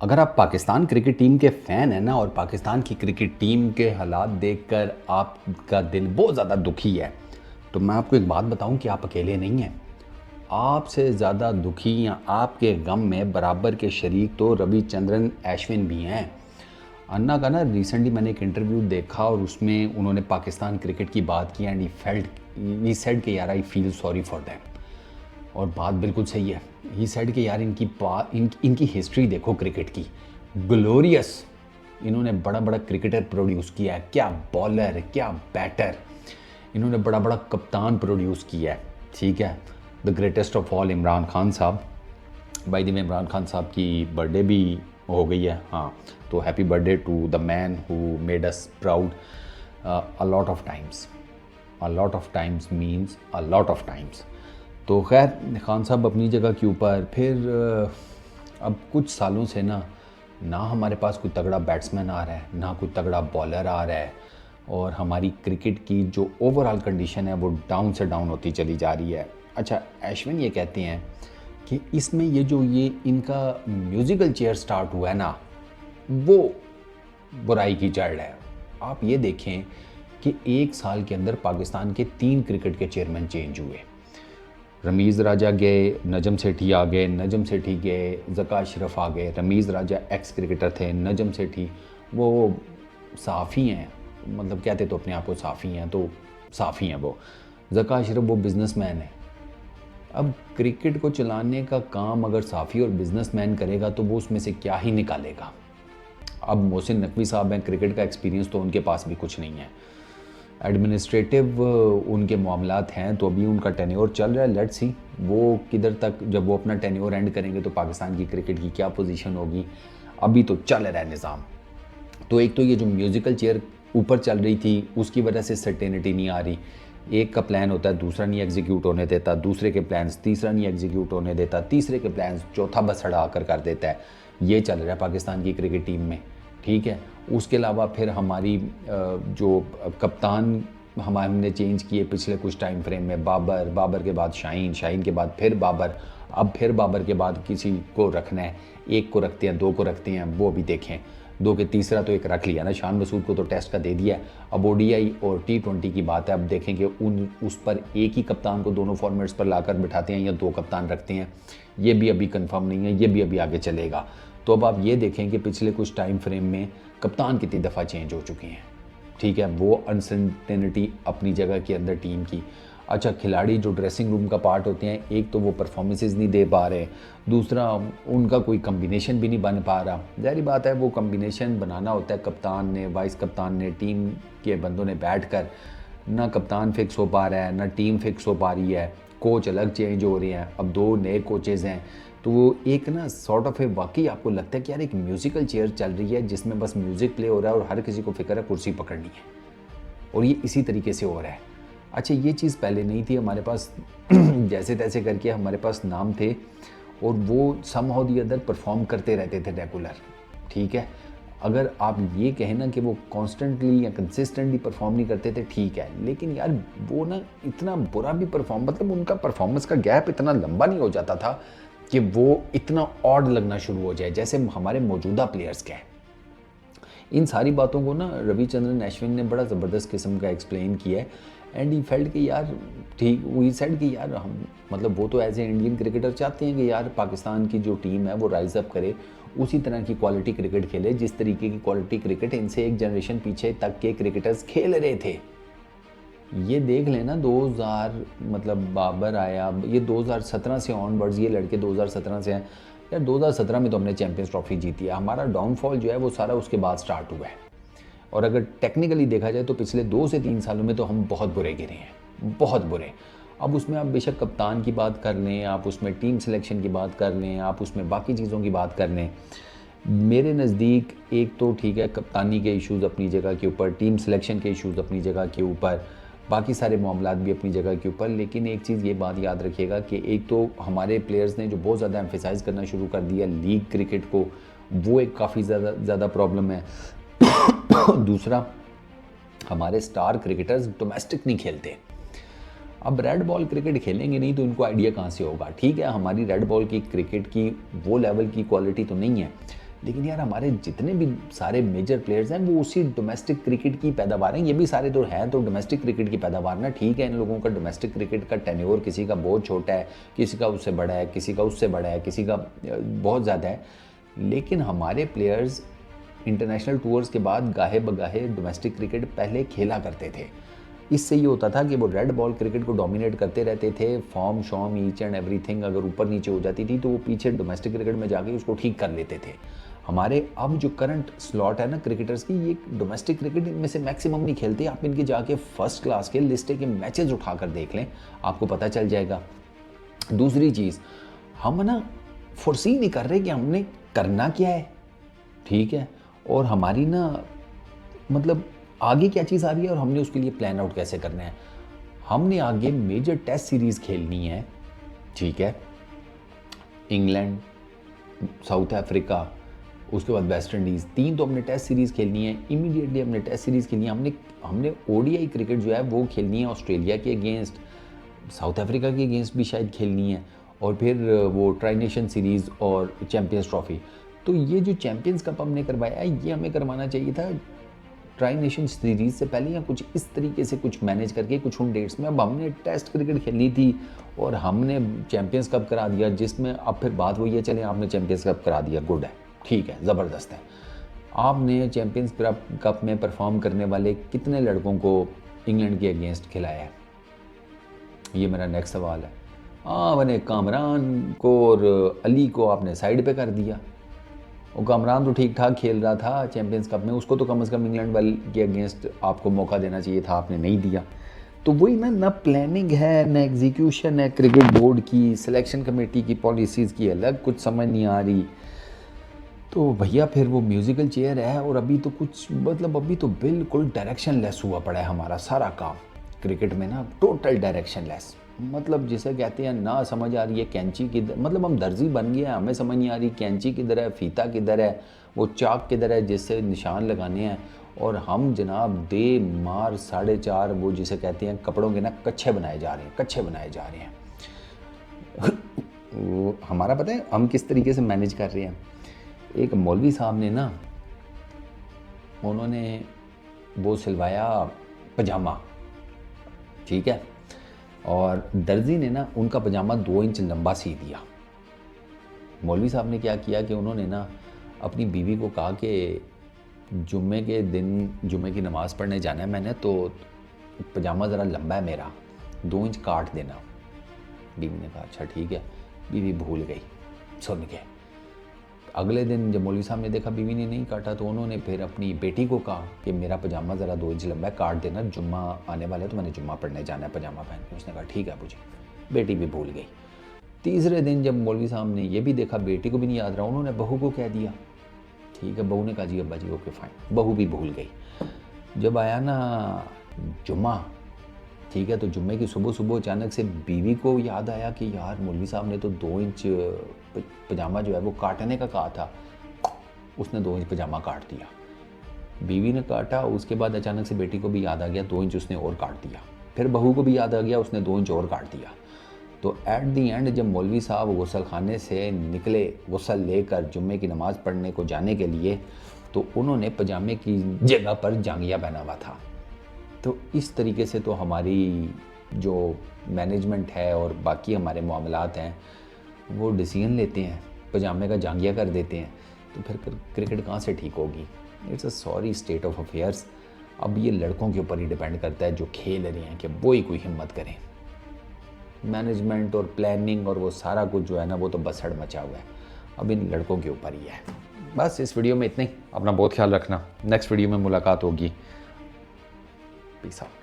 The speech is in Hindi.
अगर आप पाकिस्तान क्रिकेट टीम के फ़ैन हैं ना और पाकिस्तान की क्रिकेट टीम के हालात देखकर आपका दिल बहुत ज़्यादा दुखी है, तो मैं आपको एक बात बताऊं कि आप अकेले नहीं हैं। आपसे ज़्यादा दुखी या आपके गम में बराबर के शरीक तो रविचंद्रन अश्विन भी हैं। अन्ना का ना रिसेंटली मैंने एक इंटरव्यू देखा और उसमें उन्होंने पाकिस्तान क्रिकेट की बात की एंड ही सेड कि यार I feel sorry for them. और बात बिल्कुल सही है। ही सेड कि यार इनकी हिस्ट्री देखो क्रिकेट की, ग्लोरियस। इन्होंने बड़ा बड़ा क्रिकेटर प्रोड्यूस किया है, क्या बॉलर क्या बैटर। इन्होंने बड़ा बड़ा कप्तान प्रोड्यूस किया है, ठीक है। The greatest of all Imran Khan साहब। By the way Imran Khan साहब की बर्थडे भी हो गई है, हाँ। तो happy birthday to the man who made us proud a lot of times. A lot of times means a lot of times. तो खैर खान साहब अपनी जगह के ऊपर फिर अब कुछ सालों से ना हमारे पास कोई तगड़ा बैट्समैन आ रहा है, ना कोई तगड़ा बॉलर आ रहा है, और हमारी क्रिकेट की जो ओवरऑल कंडीशन है वो डाउन से डाउन होती चली जा रही है। अच्छा, अश्विन ये कहते हैं कि इसमें ये इनका म्यूज़िकल चेयर स्टार्ट हुआ है ना, वो बुराई की जड़ है। आप ये देखें कि एक साल के अंदर पाकिस्तान के 3 क्रिकेट के चेयरमैन चेंज हुए। रमीज़ राजा गए, नजम सेठी आ गए, नजम सेठी गए, ज़का अशरफ आ गए। रमीज़ राजा एक्स क्रिकेटर थे, नजम सेठी वो साफ़ी हैं, मतलब कहते तो अपने आप को साफ़ी हैं, तो साफ़ी हैं वो। ज़का अशरफ वो बिज़नेसमैन है। अब क्रिकेट को चलाने का काम अगर साफ़ी और बिज़नेसमैन करेगा तो वो उसमें से क्या ही निकालेगा। अब मोहसिन नकवी साहब हैं, क्रिकेट का एक्सपीरियंस तो उनके पास भी कुछ नहीं है, एडमिनिस्ट्रेटिव उनके मामलात हैं, तो अभी उनका टेन्योर चल रहा है। लेट्स सी वो किधर तक, जब वो अपना टेन्योर एंड करेंगे तो पाकिस्तान की क्रिकेट की क्या पोजीशन होगी। अभी तो चल रहा है निज़ाम। तो एक तो ये जो म्यूज़िकल चेयर ऊपर चल रही थी उसकी वजह से सर्टेनिटी नहीं आ रही। एक का प्लान होता है, दूसरा नहीं एग्जीक्यूट होने देता, दूसरे के प्लान्स तीसरा नहीं एग्जीक्यूट होने देता, तीसरे के प्लान्स चौथा बस हड़ा कर देता है। ये चल रहा है पाकिस्तान की क्रिकेट टीम में, ठीक है। उसके अलावा फिर हमारी जो कप्तान हमने चेंज किए पिछले कुछ टाइम फ्रेम में, बाबर के बाद शाहीन के बाद फिर बाबर, अब फिर बाबर के बाद किसी को रखना है, एक को रखते हैं, दो को रखते हैं, वो भी देखें। दो के तीसरा तो एक रख लिया ना, शान मसूद को तो टेस्ट का दे दिया है। अब ओडीआई और T20 की बात है, अब देखें कि उस पर एक ही कप्तान को दोनों फॉर्मेट्स पर लाकर बिठाते हैं या 2 कप्तान रखते हैं, ये भी अभी कंफर्म नहीं है, ये भी अभी आगे चलेगा। तो अब आप ये देखें कि पिछले कुछ टाइम फ्रेम में कप्तान कितनी दफ़ा चेंज हो चुके हैं, ठीक है। वो अनसर्टेनिटी अपनी जगह के अंदर टीम की। अच्छा, खिलाड़ी जो ड्रेसिंग रूम का पार्ट होते हैं, एक तो वो परफॉर्मेंसेस नहीं दे पा रहे, दूसरा उनका कोई कम्बिनेशन भी नहीं बन पा रहा। ज़ाहिर बात है वो कम्बिनेशन बनाना होता है कप्तान ने, वाइस कप्तान ने, टीम के बंदों ने बैठ कर। ना कप्तान फिक्स हो पा रहा है, ना टीम फिक्स हो पा रही है, कोच अलग चेंज हो रहे हैं, अब 2 नए कोचेज़ हैं। तो वो एक ना सॉर्ट ऑफ वाकई आपको लगता है कि यार एक म्यूज़िकल चेयर चल रही है जिसमें बस म्यूज़िक प्ले हो रहा है और हर किसी को फिक्र है कुर्सी पकड़नी है, और ये इसी तरीके से हो रहा है। अच्छा, ये चीज़ पहले नहीं थी हमारे पास। जैसे तैसे करके हमारे पास नाम थे और वो समहाउ दी अदर परफॉर्म करते रहते थे रेगुलर, ठीक है। अगर आप ये कहें ना कि वो कॉन्स्टेंटली या कंसिस्टेंटली परफॉर्म नहीं करते थे, ठीक है, लेकिन यार वो ना इतना बुरा भी परफॉर्म, मतलब उनका परफॉर्मेंस का गैप इतना लंबा नहीं हो जाता था कि वो इतना ऑड लगना शुरू हो जाए जैसे हमारे मौजूदा प्लेयर्स के हैं। इन सारी बातों को ना रविचंद्रन अश्विन ने बड़ा ज़बरदस्त किस्म का एक्सप्लेन किया है एंड ही फेल्ट कि यार ठीक, ही सेड कि यार हम, मतलब वो तो एज ए इंडियन क्रिकेटर चाहते हैं कि यार पाकिस्तान की जो टीम है वो राइज अप करे, उसी तरह की क्वालिटी क्रिकेट खेले जिस तरीके की क्वालिटी क्रिकेट इनसे एक जनरेशन पीछे तक के क्रिकेटर्स खेल रहे थे। ये देख लेना 2000, मतलब बाबर आया, ये 2017 से ऑनवर्ड्स ये लड़के 2017 से हैं यार। 2017 में तो हमने चैंपियंस ट्रॉफी जीती है, हमारा डाउनफॉल जो है वो सारा उसके बाद स्टार्ट हुआ है। और अगर टेक्निकली देखा जाए तो पिछले 2 से 3 सालों में तो हम बहुत बुरे गिरे हैं, बहुत बुरे। अब उसमें आप बेशक कप्तान की बात कर लें, आप उसमें टीम सिलेक्शन की बात कर लें, आप उसमें बाकी चीज़ों की बात कर लें, मेरे नज़दीक एक तो ठीक है कप्तानी के इश्यूज़ अपनी जगह के ऊपर, टीम सिलेक्शन के इश्यूज़ अपनी जगह के ऊपर, बाकी सारे मामलात भी अपनी जगह के ऊपर। लेकिन एक चीज़ ये बात याद रखिएगा कि एक तो हमारे प्लेयर्स ने जो बहुत ज़्यादा एम्फेसाइज़ करना शुरू कर दिया लीग क्रिकेट को, वो एक काफ़ी ज़्यादा प्रॉब्लम है। दूसरा, हमारे स्टार क्रिकेटर्स डोमेस्टिक नहीं खेलते। अब रेड बॉल क्रिकेट खेलेंगे नहीं तो इनको आइडिया कहाँ से होगा। ठीक है, हमारी रेड बॉल की क्रिकेट की वो लेवल की क्वालिटी तो नहीं है, लेकिन यार हमारे जितने भी सारे मेजर प्लेयर्स हैं वो उसी डोमेस्टिक क्रिकेट की पैदावार हैं। ये भी सारे तो हैं तो डोमेस्टिक क्रिकेट की पैदावार ना। ठीक है, इन लोगों का डोमेस्टिक क्रिकेट का टेन्योर किसी का बहुत छोटा है, किसी का उससे बड़ा है, किसी का उससे बड़ा है, किसी का बहुत ज़्यादा है, लेकिन हमारे प्लेयर्स इंटरनेशनल टूर्स के बाद गाहे बगाहे डोमेस्टिक क्रिकेट पहले खेला करते थे। इससे ये होता था कि वो रेड बॉल क्रिकेट को डोमिनेट करते रहते थे। फॉर्म शॉर्म ईच एंड एवरीथिंग अगर ऊपर नीचे हो जाती थी तो वो पीछे डोमेस्टिक क्रिकेट में जाके उसको ठीक कर लेते थे। हमारे अब जो करंट स्लॉट है ना क्रिकेटर्स की, ये डोमेस्टिक क्रिकेट में से मैक्सिमम नहीं खेलते। आप इनके जाके फर्स्ट क्लास के लिस्टे के मैचेस उठाकर देख लें, आपको पता चल जाएगा। दूसरी चीज़, हम ना फोर्सी नहीं कर रहे कि हमने करना क्या है, ठीक है, और हमारी ना मतलब आगे क्या चीज़ आ रही है और हमने उसके लिए प्लान आउट कैसे करना है। हमने आगे मेजर टेस्ट सीरीज़ खेलनी है, ठीक है, इंग्लैंड, साउथ अफ्रीका, उसके बाद वेस्ट इंडीज़, 3 तो हमने टेस्ट सीरीज़ खेलनी है। इमीडिएटली हमने टेस्ट सीरीज़ खेलनी है। हमने ओडीआई क्रिकेट जो है वो खेलनी है ऑस्ट्रेलिया के अगेंस्ट, साउथ अफ्रीका के अगेंस्ट भी शायद खेलनी है, और फिर वो ट्राई नेशन सीरीज़ और चैम्पियंस ट्रॉफी। तो ये जो चैम्पियंस कप हमने करवाया है ये हमें करवाना चाहिए था ट्राई नेशन सीरीज़ से पहले, या कुछ इस तरीके से कुछ मैनेज करके कुछ उन डेट्स में। अब हमने टेस्ट क्रिकेट खेलनी थी और हमने चैम्पियंस कप करा दिया, जिसमें अब फिर बात वही है, चले आपने चैम्पियंस कप करा दिया, गुड है, ठीक है, ज़बरदस्त है। आपने चैम्पियंस कप में परफॉर्म करने वाले कितने लड़कों को इंग्लैंड के अगेंस्ट खिलाया है, ये मेरा नेक्स्ट सवाल है। आपने कामरान को और अली को आपने साइड पे कर दिया। और कामरान तो ठीक ठाक खेल रहा था चैम्पियंस कप में, उसको तो कम से कम इंग्लैंड वाले के अगेंस्ट आपको मौका देना चाहिए था, आपने नहीं दिया। तो वही ना प्लानिंग है, ना एग्जीक्यूशन है क्रिकेट बोर्ड की, सिलेक्शन कमेटी की पॉलिसीज़ की अलग कुछ समझ नहीं आ रही। तो भैया फिर वो म्यूज़िकल चेयर है, और अभी तो कुछ मतलब अभी तो बिल्कुल डायरेक्शन लेस हुआ पड़ा है हमारा सारा काम क्रिकेट में ना, टोटल डायरेक्शन लेस। मतलब जिसे कहते हैं ना समझ आ रही है कैंची किधर, मतलब हम दर्जी बन गए हैं, हमें समझ नहीं आ रही कैंची किधर है, फीता किधर है, वो चाक किधर है जिससे निशान लगाने हैं, और हम जनाब दे मार 4.5 वो जिसे कहते हैं कपड़ों के ना कच्छे बनाए जा रहे हैं, कच्छे बनाए जा रहे हैं। वो हमारा पता है हम किस तरीके से मैनेज कर रहे हैं। एक मौलवी साहब ने ना, उन्होंने वो सिलवाया पजामा, ठीक है, और दर्जी ने ना उनका पजामा 2 इंच लंबा सी दिया। मौलवी साहब ने क्या किया कि उन्होंने ना अपनी बीवी को कहा कि जुम्मे के दिन जुम्मे की नमाज़ पढ़ने जाना है मैंने, तो पजामा ज़रा लंबा है मेरा, 2 इंच काट देना। बीवी ने कहा अच्छा ठीक है। बीवी भूल गई सुन के। अगले दिन जब मौलवी साहब ने देखा बीवी ने नहीं काटा, तो उन्होंने फिर अपनी बेटी को कहा कि मेरा पजामा ज़रा 2 इंच लंबा है, काट देना, जुम्मा आने वाला है तो मैंने जुम्मा पढ़ने जाना है पजामा पहन के। उसने कहा ठीक है मुझे। बेटी भी भूल गई। तीसरे दिन जब मौलवी साहब ने ये भी देखा बेटी को भी नहीं याद रहा, उन्होंने बहू को कह दिया, ठीक है। बहू ने कहा जी अब्बा जी ओके फाइन। बहू भी भूल गई। जब आया ना जुम्मा, ठीक है, तो जुम्मे की सुबह सुबह अचानक से बीवी को याद आया कि यार मौलवी साहब ने तो 2 इंच पजामा जो है वो काटने का कहा था। उसने 2 इंच पजामा काट दिया। बीवी ने काटा, उसके बाद अचानक से बेटी को भी याद आ गया, 2 इंच उसने और काट दिया। फिर बहू को भी याद आ गया, उसने 2 इंच और काट दिया। तो एट दी एंड जब मौलवी साहब गुसल खाने से निकले गुसल लेकर जुम्मे की नमाज़ पढ़ने को जाने के लिए, तो उन्होंने पजामे की जगह पर जांघिया पहना हुआ था। तो इस तरीके से तो हमारी जो मैनेजमेंट है और बाकी हमारे मामलात हैं वो डिसीजन लेते हैं, पजामे का जांघिया कर देते हैं, तो फिर क्रिकेट कहाँ से ठीक होगी। It's a sorry state of affairs. अब ये लड़कों के ऊपर ही डिपेंड करता है जो खेल रहे हैं कि वो ही कोई हिम्मत करें। मैनेजमेंट और प्लानिंग और वो सारा कुछ जो है ना वो तो बसड़ मचा हुआ है, अब इन लड़कों के ऊपर ही है। बस इस वीडियो में इतना ही। अपना बहुत ख्याल रखना, नेक्स्ट वीडियो में मुलाकात होगी। Peace out.